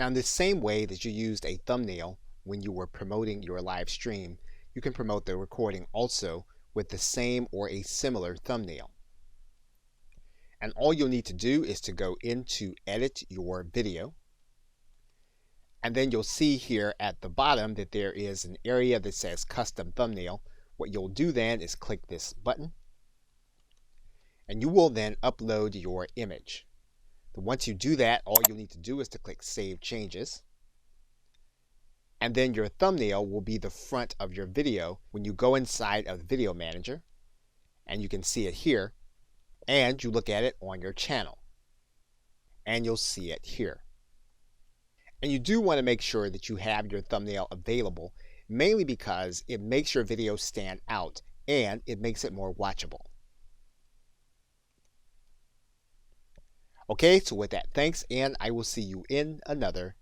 Now, in the same way that you used a thumbnail when you were promoting your live stream, you can promote the recording also with the same or a similar thumbnail. And all you'll need to do is to go into edit your video. And then you'll see here at the bottom that there is an area that says custom thumbnail. What you'll do then is click this button, and you will then upload your image. Once you do that, all you'll need to do is to click Save Changes. And then your thumbnail will be the front of your video when you go inside of the Video Manager, and you can see it here, and you look at it on your channel, and you'll see it here. And you do want to make sure that you have your thumbnail available, mainly because it makes your video stand out and it makes it more watchable. Okay, so with that, thanks, and I will see you in another